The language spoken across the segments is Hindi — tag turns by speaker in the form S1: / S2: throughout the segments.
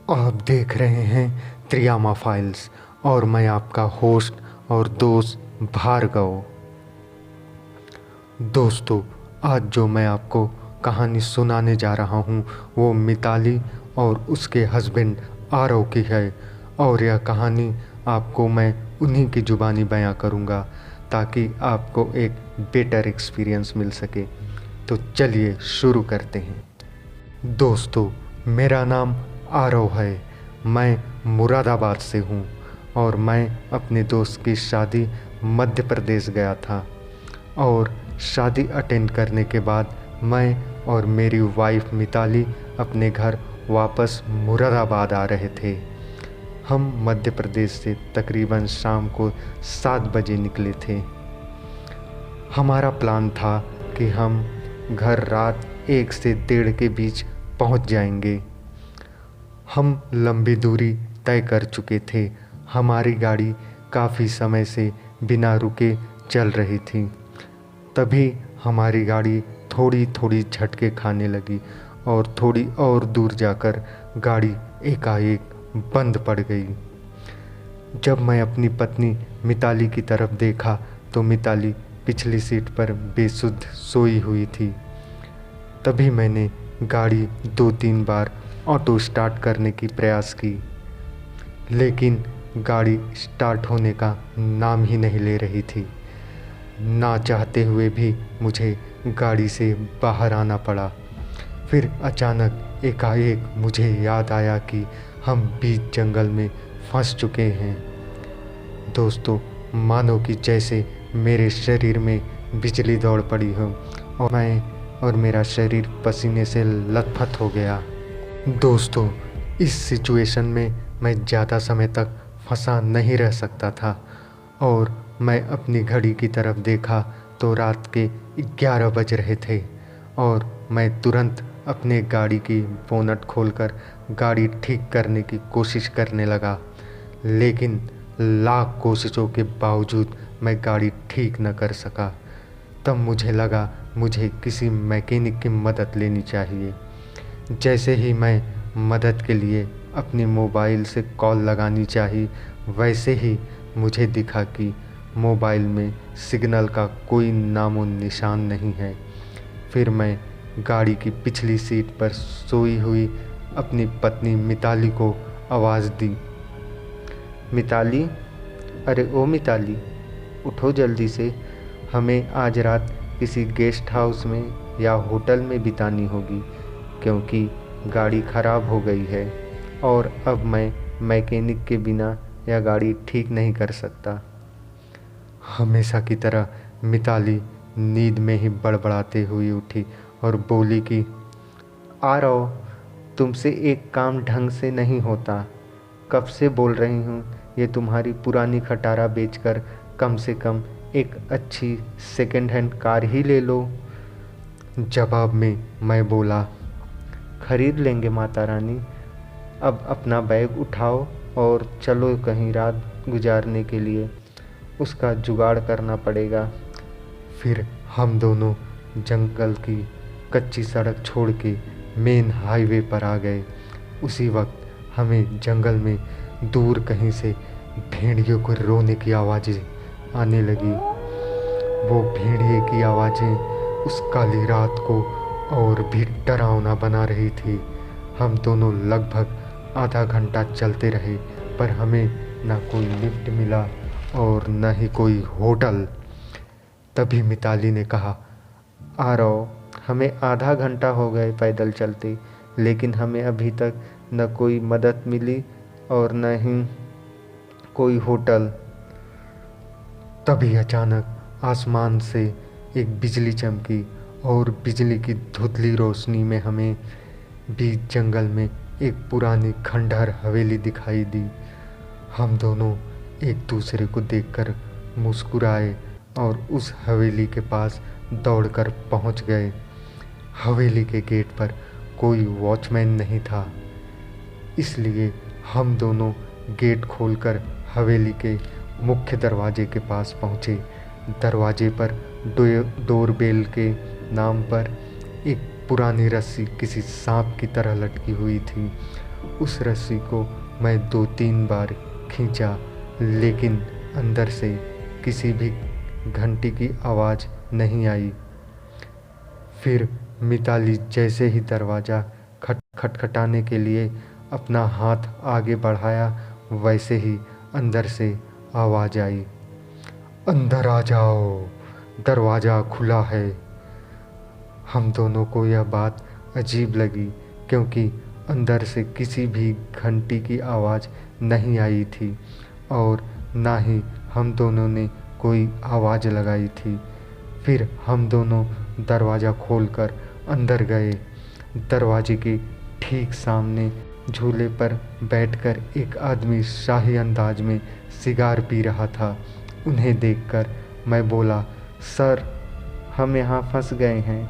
S1: आप देख रहे हैं त्रियामा फाइल्स और मैं आपका होस्ट और दोस्त भार्गव। दोस्तों, आज जो मैं आपको कहानी सुनाने जा रहा हूँ वो मिताली और उसके हस्बैंड आरव की है। और यह कहानी आपको मैं उन्हीं की ज़ुबानी बयां करूँगा ताकि आपको एक बेटर एक्सपीरियंस मिल सके। तो चलिए शुरू करते हैं। दोस्तों, मेरा नाम आरव है। मैं मुरादाबाद से हूँ और मैं अपने दोस्त की शादी मध्य प्रदेश गया था। और शादी अटेंड करने के बाद मैं और मेरी वाइफ मिताली अपने घर वापस मुरादाबाद आ रहे थे। हम मध्य प्रदेश से तकरीबन शाम को 7 बजे निकले थे। हमारा प्लान था कि हम घर रात 1 से 1:30 के बीच पहुंच जाएंगे। हम लंबी दूरी तय कर चुके थे। हमारी गाड़ी काफ़ी समय से बिना रुके चल रही थी। तभी हमारी गाड़ी थोड़ी थोड़ी झटके खाने लगी और थोड़ी और दूर जाकर गाड़ी एकाएक बंद पड़ गई। जब मैं अपनी पत्नी मिताली की तरफ देखा तो मिताली पिछली सीट पर बेसुध सोई हुई थी। तभी मैंने गाड़ी 2-3 बार ऑटो स्टार्ट करने की प्रयास की, लेकिन गाड़ी स्टार्ट होने का नाम ही नहीं ले रही थी। ना चाहते हुए भी मुझे गाड़ी से बाहर आना पड़ा। फिर अचानक एकाएक मुझे याद आया कि हम बीच जंगल में फंस चुके हैं। दोस्तों, मानो कि जैसे मेरे शरीर में बिजली दौड़ पड़ी हो और मेरा शरीर पसीने से लथपथ हो गया। दोस्तों, इस सिचुएशन में मैं ज़्यादा समय तक फंसा नहीं रह सकता था और मैं अपनी घड़ी की तरफ देखा तो रात के 11 बज रहे थे और मैं तुरंत अपने गाड़ी की बोनट खोलकर गाड़ी ठीक करने की कोशिश करने लगा। लेकिन लाख कोशिशों के बावजूद मैं गाड़ी ठीक न कर सका। तब मुझे लगा मुझे किसी मैकेनिक की मदद लेनी चाहिए। जैसे ही मैं मदद के लिए अपने मोबाइल से कॉल लगानी चाहिए, वैसे ही मुझे दिखा कि मोबाइल में सिग्नल का कोई नामो निशान नहीं है। फिर मैं गाड़ी की पिछली सीट पर सोई हुई अपनी पत्नी मिताली को आवाज़ दी, मिताली, अरे ओ मिताली, उठो जल्दी से। हमें आज रात किसी गेस्ट हाउस में या होटल में बितानी होगी क्योंकि गाड़ी ख़राब हो गई है और अब मैं मैकेनिक के बिना यह गाड़ी ठीक नहीं कर सकता। हमेशा की तरह मिताली नींद में ही बड़बड़ाते हुए उठी और बोली कि आरव, तुमसे एक काम ढंग से नहीं होता। कब से बोल रही हूँ ये तुम्हारी पुरानी खटारा बेचकर कम से कम एक अच्छी सेकंड हैंड कार ही ले लो। जवाब में मैं बोला, खरीद लेंगे माता रानी। अब अपना बैग उठाओ और चलो कहीं रात गुजारने के लिए। उसका जुगाड़ करना पड़ेगा। फिर हम दोनों जंगल की कच्ची सड़क छोड़ के मेन हाईवे पर आ गए। उसी वक्त हमें जंगल में दूर कहीं से भेड़ियों को रोने की आवाज़ें आने लगी। वो भेड़िए की आवाज़ें उस काली रात को और भी डरावना बना रही थी। हम दोनों लगभग आधा घंटा चलते रहे पर हमें ना कोई लिफ्ट मिला और न ही कोई होटल। तभी मिताली ने कहा, आरव, हमें आधा घंटा हो गए पैदल चलते, लेकिन हमें अभी तक न कोई मदद मिली और न ही कोई होटल। तभी अचानक आसमान से एक बिजली चमकी और बिजली की धुंधली रोशनी में हमें बीच जंगल में एक पुरानी खंडहर हवेली दिखाई दी। हम दोनों एक दूसरे को देखकर मुस्कुराए और उस हवेली के पास दौड़कर पहुंच गए। हवेली के गेट पर कोई वॉचमैन नहीं था, इसलिए हम दोनों गेट खोलकर हवेली के मुख्य दरवाजे के पास पहुँचे। दरवाजे पर डोरबेल के नाम पर एक पुरानी रस्सी किसी सांप की तरह लटकी हुई थी। उस रस्सी को मैं 2-3 बार खींचा, लेकिन अंदर से किसी भी घंटी की आवाज़ नहीं आई। फिर मिताली जैसे ही दरवाज़ा खटखटाने के लिए अपना हाथ आगे बढ़ाया, वैसे ही अंदर से आवाज़ आई, अंदर आ जाओ, दरवाज़ा खुला है। हम दोनों को यह बात अजीब लगी, क्योंकि अंदर से किसी भी घंटी की आवाज़ नहीं आई थी और ना ही हम दोनों ने कोई आवाज़ लगाई थी। फिर हम दोनों दरवाज़ा खोलकर अंदर गए। दरवाजे के ठीक सामने झूले पर बैठकर एक आदमी शाही अंदाज में सिगार पी रहा था। उन्हें देखकर मैं बोला, सर, हम यहाँ फंस गए हैं।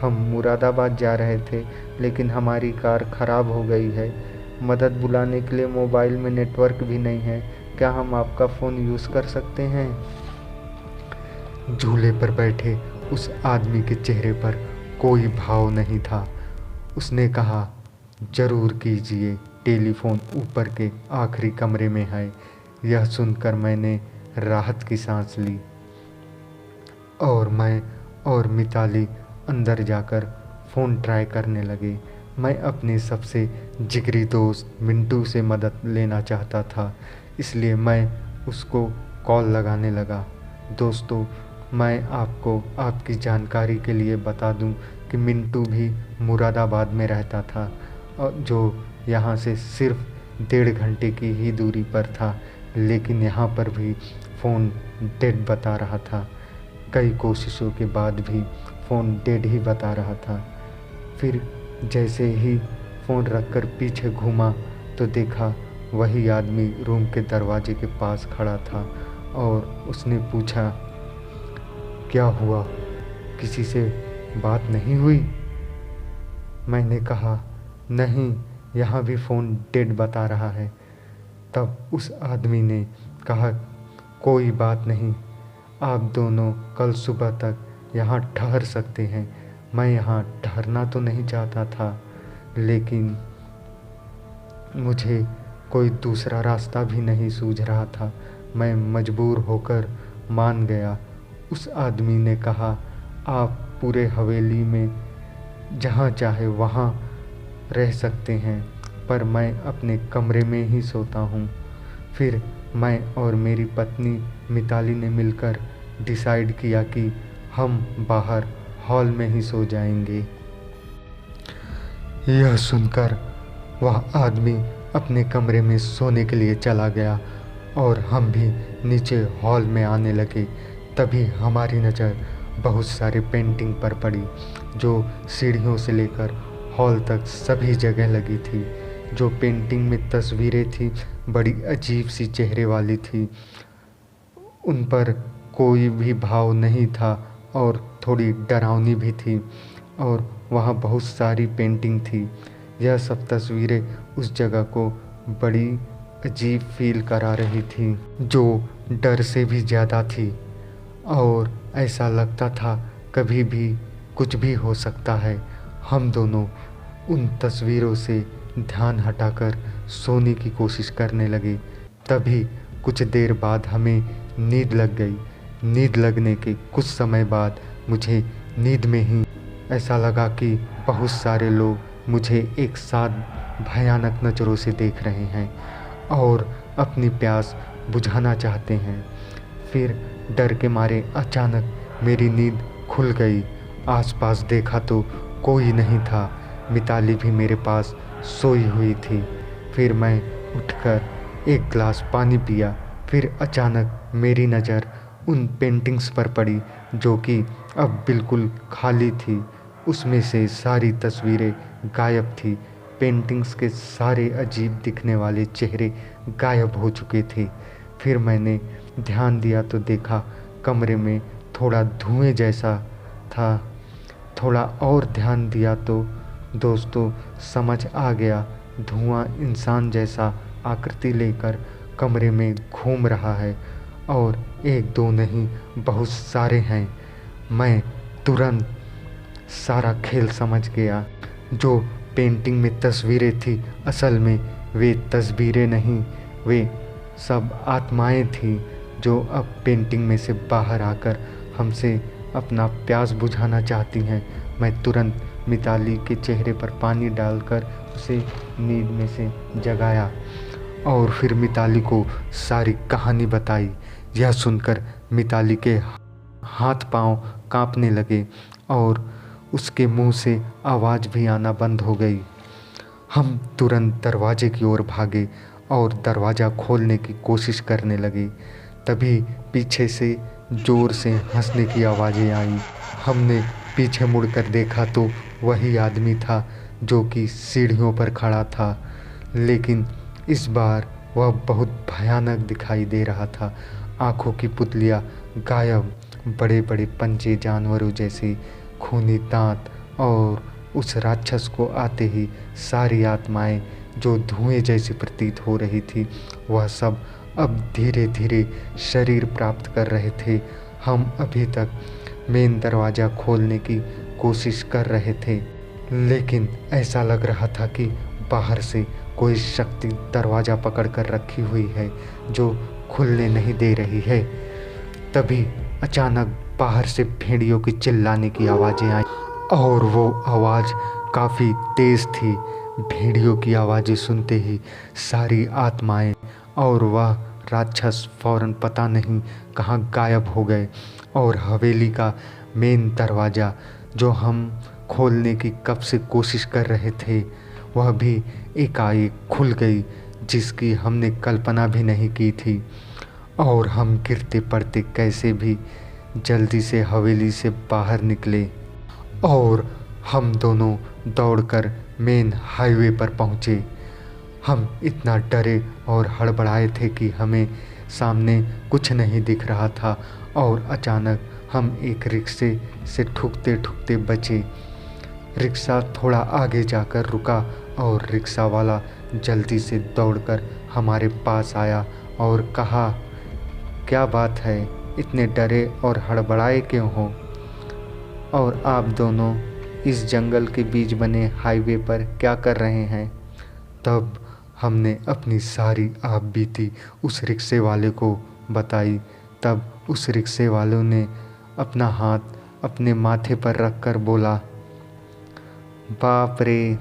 S1: हम मुरादाबाद जा रहे थे, लेकिन हमारी कार ख़राब हो गई है। मदद बुलाने के लिए मोबाइल में नेटवर्क भी नहीं है। क्या हम आपका फ़ोन यूज़ कर सकते हैं? झूले पर बैठे उस आदमी के चेहरे पर कोई भाव नहीं था। उसने कहा, ज़रूर कीजिए, टेलीफोन ऊपर के आखिरी कमरे में है। यह सुनकर मैंने राहत की सांस ली और मैं और मिताली अंदर जाकर फ़ोन ट्राई करने लगे। मैं अपने सबसे जिगरी दोस्त मिंटू से मदद लेना चाहता था, इसलिए मैं उसको कॉल लगाने लगा। दोस्तों, मैं आपको आपकी जानकारी के लिए बता दूं कि मिंटू भी मुरादाबाद में रहता था, और जो यहाँ से सिर्फ 1.5 घंटे की ही दूरी पर था, लेकिन यहाँ पर भी फ़ोन डेड बता रहा था। कई कोशिशों के बाद भी फ़ोन डेड ही बता रहा था। फिर जैसे ही फ़ोन रखकर पीछे घूमा तो देखा वही आदमी रूम के दरवाजे के पास खड़ा था और उसने पूछा, क्या हुआ, किसी से बात नहीं हुई? मैंने कहा, नहीं, यहाँ भी फ़ोन डेड बता रहा है। तब उस आदमी ने कहा, कोई बात नहीं, आप दोनों कल सुबह तक यहाँ ठहर सकते हैं। मैं यहाँ ठहरना तो नहीं चाहता था, लेकिन मुझे कोई दूसरा रास्ता भी नहीं सूझ रहा था। मैं मजबूर होकर मान गया। उस आदमी ने कहा, आप पूरे हवेली में जहाँ चाहे वहाँ रह सकते हैं, पर मैं अपने कमरे में ही सोता हूँ। फिर मैं और मेरी पत्नी मिताली ने मिलकर डिसाइड किया कि हम बाहर हॉल में ही सो जाएंगे। यह सुनकर वह आदमी अपने कमरे में सोने के लिए चला गया और हम भी नीचे हॉल में आने लगे। तभी हमारी नज़र बहुत सारे पेंटिंग पर पड़ी, जो सीढ़ियों से लेकर हॉल तक सभी जगह लगी थी। जो पेंटिंग में तस्वीरें थी, बड़ी अजीब सी चेहरे वाली थी। उन पर कोई भी भाव नहीं था और थोड़ी डरावनी भी थी, और वहाँ बहुत सारी पेंटिंग थी। यह सब तस्वीरें उस जगह को बड़ी अजीब फील करा रही थी, जो डर से भी ज़्यादा थी, और ऐसा लगता था कभी भी कुछ भी हो सकता है। हम दोनों उन तस्वीरों से ध्यान हटाकर सोने की कोशिश करने लगे। तभी कुछ देर बाद हमें नींद लग गई। नींद लगने के कुछ समय बाद मुझे नींद में ही ऐसा लगा कि बहुत सारे लोग मुझे एक साथ भयानक नज़रों से देख रहे हैं और अपनी प्यास बुझाना चाहते हैं। फिर डर के मारे अचानक मेरी नींद खुल गई। आसपास देखा तो कोई नहीं था। मिताली भी मेरे पास सोई हुई थी। फिर मैं उठकर एक गिलास पानी पिया। फिर अचानक मेरी नज़र उन पेंटिंग्स पर पड़ी, जो कि अब बिल्कुल खाली थी। उसमें से सारी तस्वीरें गायब थी। पेंटिंग्स के सारे अजीब दिखने वाले चेहरे गायब हो चुके थे। फिर मैंने ध्यान दिया तो देखा कमरे में थोड़ा धुएं जैसा था। थोड़ा और ध्यान दिया तो दोस्तों समझ आ गया, धुआं इंसान जैसा आकृति लेकर कमरे में घूम रहा है, और एक दो नहीं बहुत सारे हैं। मैं तुरंत सारा खेल समझ गया। जो पेंटिंग में तस्वीरें थी असल में वे तस्वीरें नहीं, वे सब आत्माएं थीं जो अब पेंटिंग में से बाहर आकर हमसे अपना प्यास बुझाना चाहती हैं। मैं तुरंत मिताली के चेहरे पर पानी डालकर उसे नींद में से जगाया और फिर मिताली को सारी कहानी बताई। यह सुनकर मिताली के हाथ पांव कांपने लगे और उसके मुंह से आवाज़ भी आना बंद हो गई। हम तुरंत दरवाजे की ओर भागे और दरवाज़ा खोलने की कोशिश करने लगे। तभी पीछे से ज़ोर से हंसने की आवाज़ें आईं। हमने पीछे मुड़कर देखा तो वही आदमी था जो कि सीढ़ियों पर खड़ा था, लेकिन इस बार वह बहुत भयानक दिखाई दे रहा था। आँखों की पुतलियाँ गायब, बड़े बड़े पंजे जानवरों जैसे, खूनी दांत, और उस राक्षस को आते ही सारी आत्माएं जो धुएं जैसी प्रतीत हो रही थी वह सब अब धीरे धीरे शरीर प्राप्त कर रहे थे। हम अभी तक मेन दरवाज़ा खोलने की कोशिश कर रहे थे, लेकिन ऐसा लग रहा था कि बाहर से कोई शक्ति दरवाज़ा पकड़ कर रखी हुई है जो खुलने नहीं दे रही है। तभी अचानक बाहर से भेड़ियों की चिल्लाने की आवाज़ें आई और वो आवाज़ काफ़ी तेज़ थी। भेड़ियों की आवाज़ें सुनते ही सारी आत्माएं और वह राक्षस फौरन पता नहीं कहाँ गायब हो गए और हवेली का मेन दरवाज़ा जो हम खोलने की कब से कोशिश कर रहे थे वह भी एकाएक खुल गई, जिसकी हमने कल्पना भी नहीं की थी। और हम गिरते पड़ते कैसे भी जल्दी से हवेली से बाहर निकले और हम दोनों दौड़कर मेन हाईवे पर पहुँचे। हम इतना डरे और हड़बड़ाए थे कि हमें सामने कुछ नहीं दिख रहा था और अचानक हम एक रिक्शे से ठुकते ठुकते बचे। रिक्शा थोड़ा आगे जाकर रुका और रिक्शा वाला जल्दी से दौड़कर हमारे पास आया और कहा, क्या बात है, इतने डरे और हड़बड़ाए क्यों हो? और आप दोनों इस जंगल के बीच बने हाईवे पर क्या कर रहे हैं? तब हमने अपनी सारी आप बीती उस रिक्शे वाले को बताई। तब उस रिक्शे वालों ने अपना हाथ अपने माथे पर रखकर बोला, बाप रे,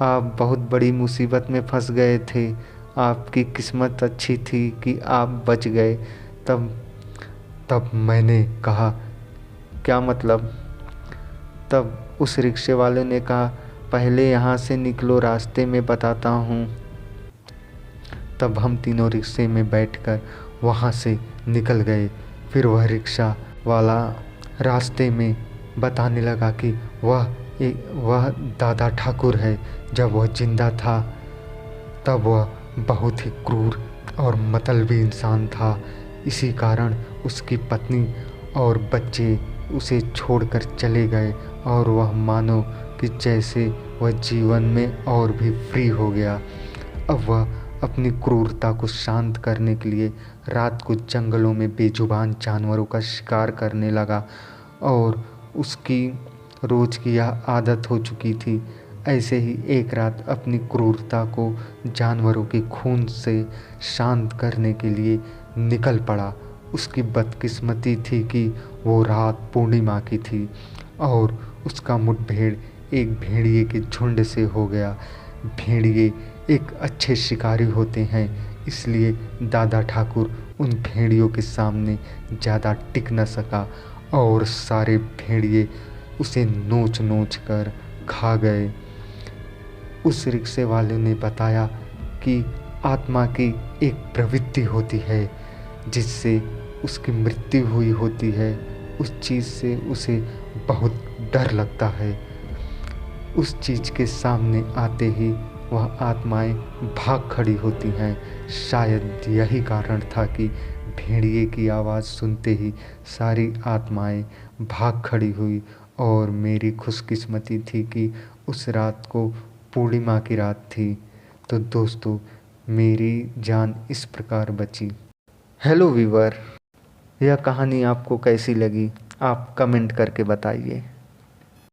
S1: आप बहुत बड़ी मुसीबत में फंस गए थे। आपकी किस्मत अच्छी थी कि आप बच गए। तब मैंने कहा, क्या मतलब? तब उस रिक्शे वाले ने कहा, पहले यहाँ से निकलो, रास्ते में बताता हूँ। तब हम तीनों रिक्शे में बैठकर वहाँ से निकल गए। फिर वह रिक्शा वाला रास्ते में बताने लगा कि वह दादा ठाकुर है। जब वह जिंदा था तब वह बहुत ही क्रूर और मतलबी इंसान था। इसी कारण उसकी पत्नी और बच्चे उसे छोड़कर चले गए और वह मानो कि जैसे वह जीवन में और भी फ्री हो गया। अब वह अपनी क्रूरता को शांत करने के लिए रात को जंगलों में बेजुबान जानवरों का शिकार करने लगा और उसकी रोज़ की यह आदत हो चुकी थी। ऐसे ही एक रात अपनी क्रूरता को जानवरों के खून से शांत करने के लिए निकल पड़ा। उसकी बदकिस्मती थी कि वो रात पूर्णिमा की थी और उसका मुठभेड़ एक भेड़िए के झुंड से हो गया। भेड़िए एक अच्छे शिकारी होते हैं, इसलिए दादा ठाकुर उन भेड़ियों के सामने ज़्यादा टिक न सका और सारे भेड़िए उसे नोच नोच कर खा गए। उस रिक्शे वाले ने बताया कि आत्मा की एक प्रवृत्ति होती है जिससे उसकी मृत्यु हुई होती है। उस चीज़ से उसे बहुत डर लगता है। उस चीज़ के सामने आते ही वह आत्माएं भाग खड़ी होती हैं। शायद यही कारण था कि भेड़िए की आवाज़ सुनते ही सारी आत्माएं भाग खड़ी हुई और मेरी खुशकिस्मती थी कि उस रात को पूर्णिमा की रात थी। तो दोस्तों, मेरी जान इस प्रकार बची। हेलो व्यूअर, यह कहानी आपको कैसी लगी आप कमेंट करके बताइए।